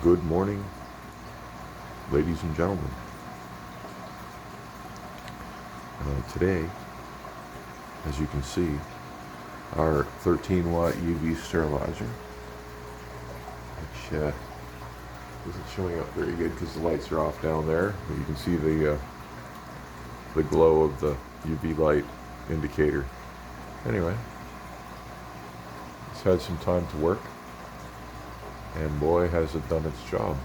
Good morning, ladies and gentlemen. Today, as you can see, our 13 watt UV sterilizer, which isn't showing up very good because the lights are off down there. But you can see the glow of the UV light indicator. Anyway, it's had some time to work, and boy has it done its job.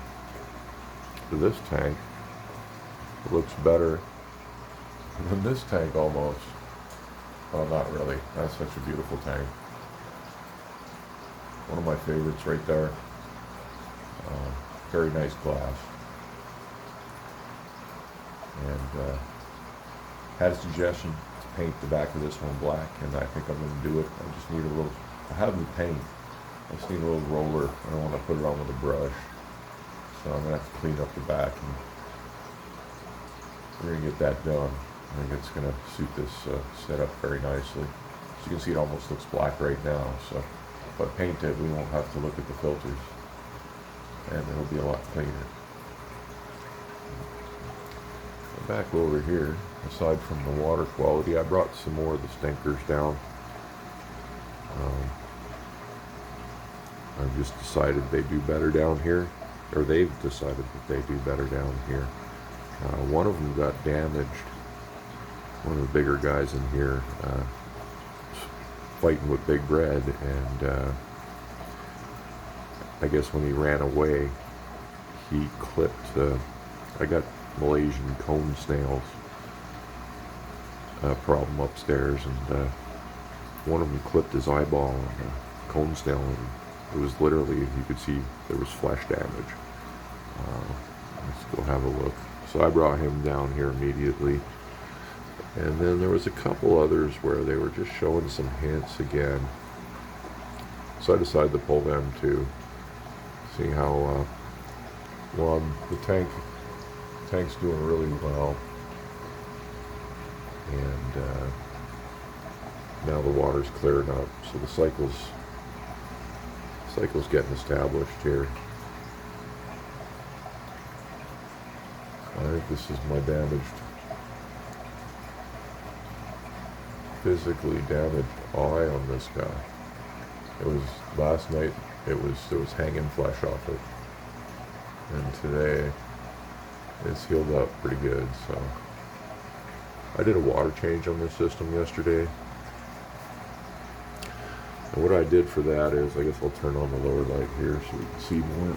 For this tank, it looks better than this tank almost. Well, not really. That's such a beautiful tank. One of my favorites right there. Very nice glass. And had a suggestion to paint the back of this one black, and I think I'm going to do it. I just need a little, I have the paint. I just need a little roller. I don't want to put it on with a brush. So I'm going to have to clean up the back, and we're going to get that done. I think it's going to suit this setup very nicely. As you can see, it almost looks black right now. So if I paint it, we won't have to look at the filters, and it'll be a lot cleaner. Back over here, aside from the water quality, I brought some more of the stinkers down. I've just decided they do better down here, or they've decided that they do better down here. One of them got damaged. One of the bigger guys in here fighting with Big Red, and I guess when he ran away, he clipped. I got Malaysian cone snails problem upstairs, and one of them clipped his eyeball on a cone snail, and it was literally, you could see there was flesh damage. Let's go have a look. So I brought him down here immediately. And then there was a couple others where they were just showing some hints again. So I decided to pull them too. See how, the tank's doing really well. And now the water's clearing up. So the cycle's getting established here. I think this is my physically damaged eye on this guy. It was last night, there was hanging flesh off it, and today it's healed up pretty good. So I did a water change on this system yesterday, and what I did for that is, I guess I'll turn on the lower light here so we can see more.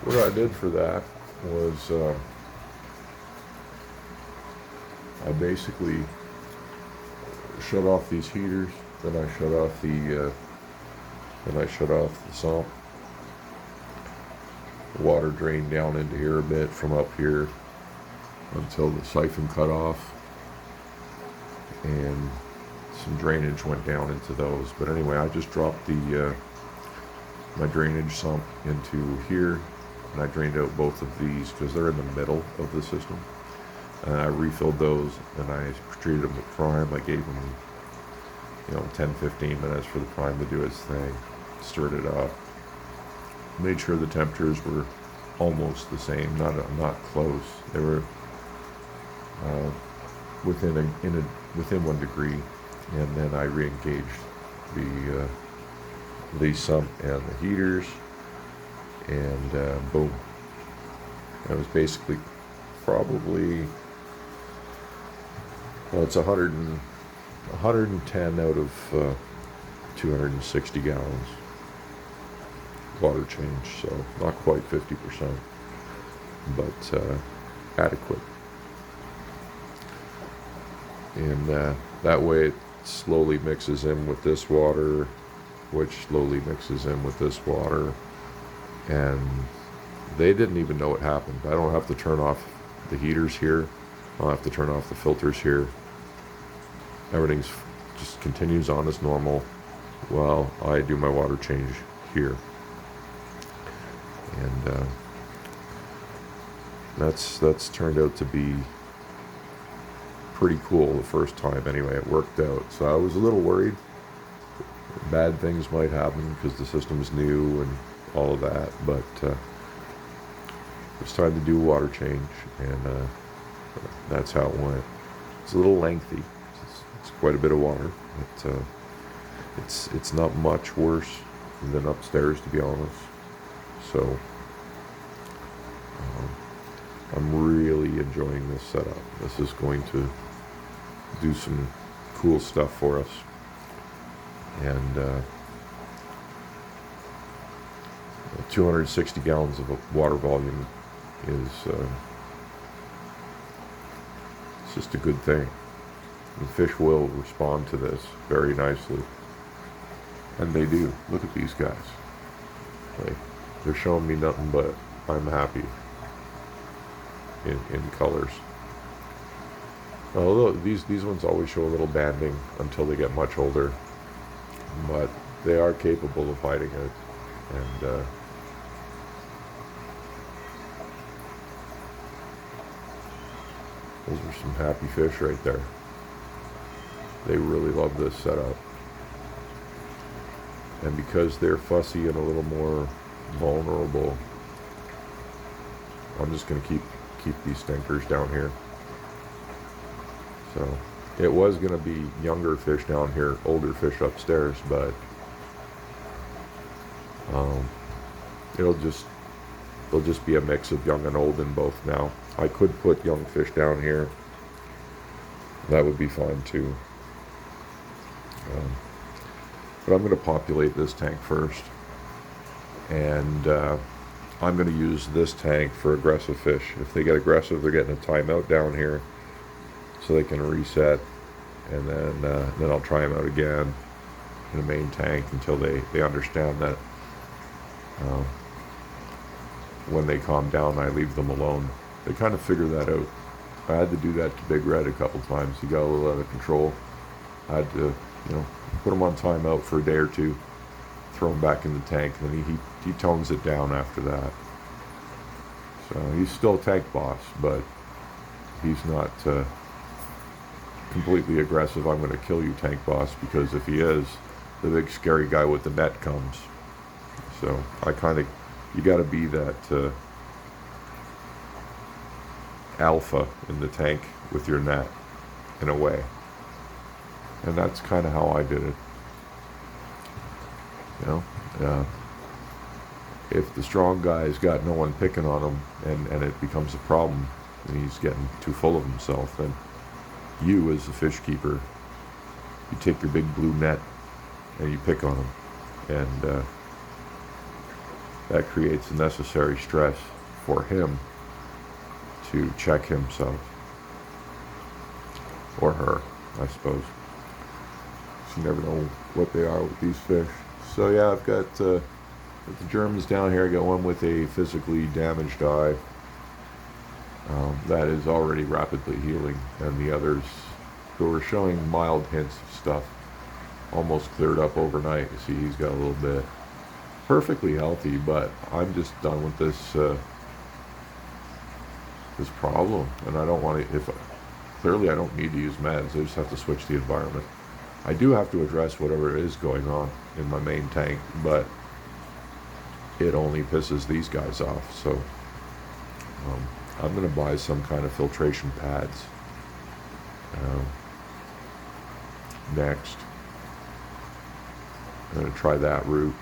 What I did for that was I basically shut off these heaters, then I shut off the sump. The water drained down into here a bit from up here until the siphon cut off, and some drainage went down into those. But anyway, I just dropped my drainage sump into here, and I drained out both of these because they're in the middle of the system. I refilled those, and I treated them with prime. I gave them, 10-15 minutes for the prime to do its thing. Stirred it up. Made sure the temperatures were almost the same, not close. They were within 1 degree, and then I re-engaged the sump and the heaters, and boom. That was basically probably, well, it's 110 out of 260 gallons water change, so not quite 50%, but adequate. And that way it slowly mixes in with this water, which slowly mixes in with this water, and they didn't even know it happened. I don't have to turn off the heaters here. I'll have to turn off the filters here. Everything's just continues on as normal while I do my water change here. And that's turned out to be pretty cool the first time. Anyway, it worked out. So I was a little worried bad things might happen because the system's new and all of that, but it's time to do a water change, and that's how it went. It's a little lengthy. It's quite a bit of water. It's not much worse than upstairs, to be honest. So I'm really enjoying this setup. This is going to do some cool stuff for us, and 260 gallons of water volume is it's just a good thing. The fish will respond to this very nicely, and they do. Look at these guys. Like, they're showing me nothing but I'm happy in colors. Although these ones always show a little banding until they get much older, but they are capable of hiding it, and those are some happy fish right there. They really love this setup. And because they're fussy and a little more vulnerable, I'm just going to keep these stinkers down here. So it was going to be younger fish down here, older fish upstairs, but it'll just be a mix of young and old in both now. I could put young fish down here. That would be fine too. But I'm going to populate this tank first, and I'm going to use this tank for aggressive fish. If they get aggressive, they're getting a timeout down here, so they can reset, and then I'll try them out again in the main tank until they understand that when they calm down, I leave them alone. They kind of figure that out. I had to do that to Big Red a couple times. He got a little out of control. I had to, put him on timeout for a day or two, throw him back in the tank, and then he tones it down after that. So he's still a tank boss, but he's not completely aggressive. I'm going to kill you, tank boss, because if he is, the big scary guy with the net comes. So you got to be that alpha in the tank with your net, in a way. And that's kind of how I did it. If the strong guy's got no one picking on him, and it becomes a problem, and he's getting too full of himself, then you, as the fish keeper, you take your big blue net and you pick on him, and that creates the necessary stress for him to check himself, or her, I suppose. You never know what they are with these fish. So yeah, I've got the Germans down here. I got one with a physically damaged eye that is already rapidly healing, and the others who are showing mild hints of stuff almost cleared up overnight. You see, he's got a little bit. Perfectly healthy, but I'm just done with this this problem, and I don't want to. Clearly I don't need to use meds. I just have to switch the environment. I do have to address whatever is going on in my main tank, but it only pisses these guys off. So I'm going to buy some kind of filtration pads next. I'm going to try that route.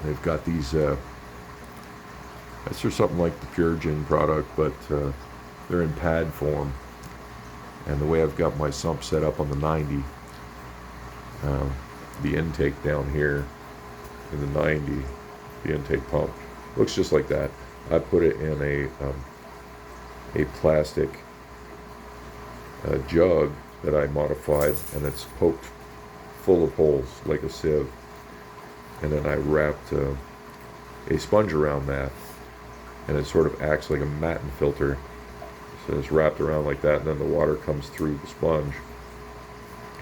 They've got these, that's for something like the Purigen product, but they're in pad form. And the way I've got my sump set up on the 90, the intake down here in the 90, the intake pump, looks just like that. I put it in a plastic jug that I modified, and it's poked full of holes like a sieve. And then I wrapped a sponge around that, and it sort of acts like a Matten filter. So it's wrapped around like that, and then the water comes through the sponge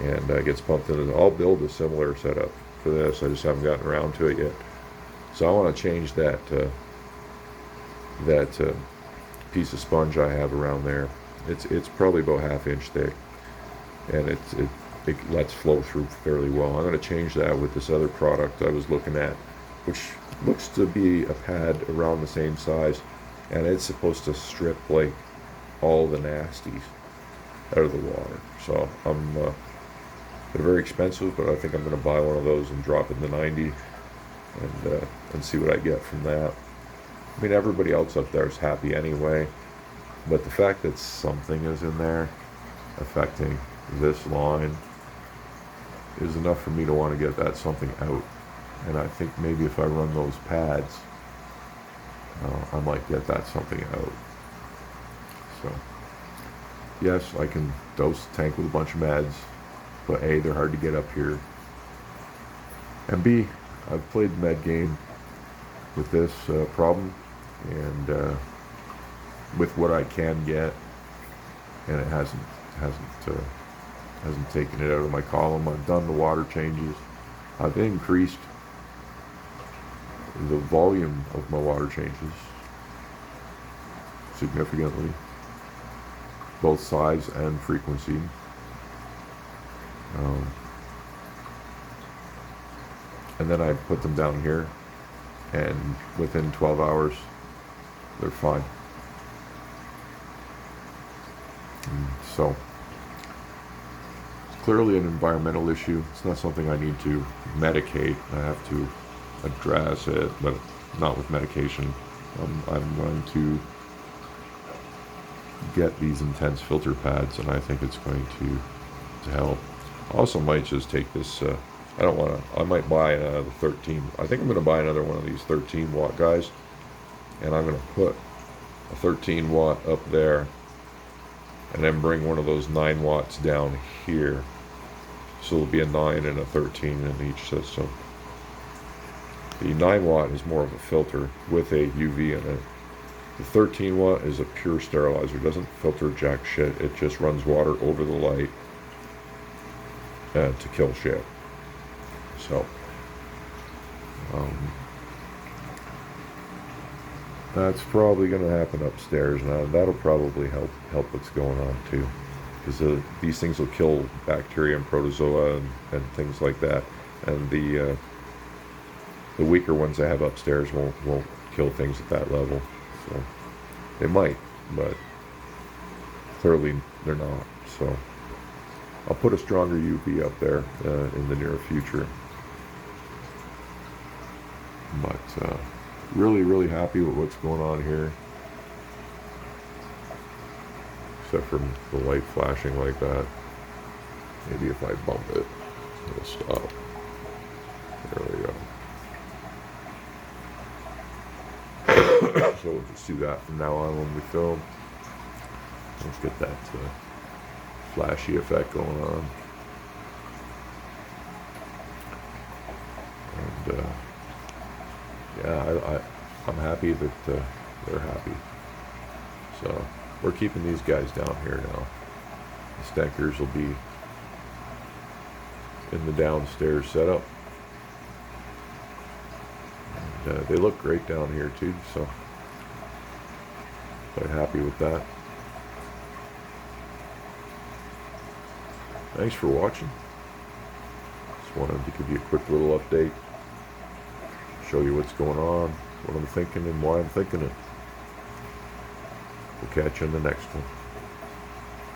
and gets pumped in. I'll build a similar setup for this. I just haven't gotten around to it yet. So I want to change that piece of sponge I have around there. It's probably about 1/2 inch thick, and it lets flow through fairly well. I'm going to change that with this other product I was looking at, which looks to be a pad around the same size, and it's supposed to strip like all the nasties out of the water. So they're very expensive, but I think I'm going to buy one of those and drop it in the 90 and see what I get from that. I mean, everybody else up there is happy anyway, but the fact that something is in there affecting this line is enough for me to want to get that something out. And I think maybe if I run those pads, I might get that something out. So, yes, I can dose the tank with a bunch of meds, but A, they're hard to get up here. And B, I've played the med game with this problem, and with what I can get, and it hasn't taken it out of my column. I've done the water changes. I've increased the volume of my water changes significantly, both size and frequency. And then I put them down here, and within 12 hours, they're fine. So, it's clearly an environmental issue. It's not something I need to medicate. I have to address it, but not with medication. I'm going to get these intense filter pads, and I think it's going to help. I also might just take this, I might buy another 13, I think I'm going to buy another one of these 13 watt guys, and I'm going to put a 13 watt up there, and then bring one of those 9 watts down here. So there'll be a 9 and a 13 in each system. The 9 watt is more of a filter with a UV in it. The 13 watt is a pure sterilizer. It doesn't filter jack shit. It just runs water over the light to kill shit. So, that's probably going to happen upstairs. Now that'll probably help what's going on too, because these things will kill bacteria and protozoa and things like that, and the weaker ones I have upstairs won't kill things at that level. So they might, but clearly they're not. So I'll put a stronger UV up there in the near future. But really happy with what's going on here, except for the light flashing like that. Maybe if I bump it, it'll stop. There we go. So we'll just do that from now on when we film. Let's get that flashy effect going on. And yeah, I'm happy that they're happy. So we're keeping these guys down here now. The stankers will be in the downstairs setup. And they look great down here too, so quite happy with that. Thanks for watching. Just wanted to give you a quick little update, show you what's going on, what I'm thinking and why I'm thinking it. We'll catch you in the next one.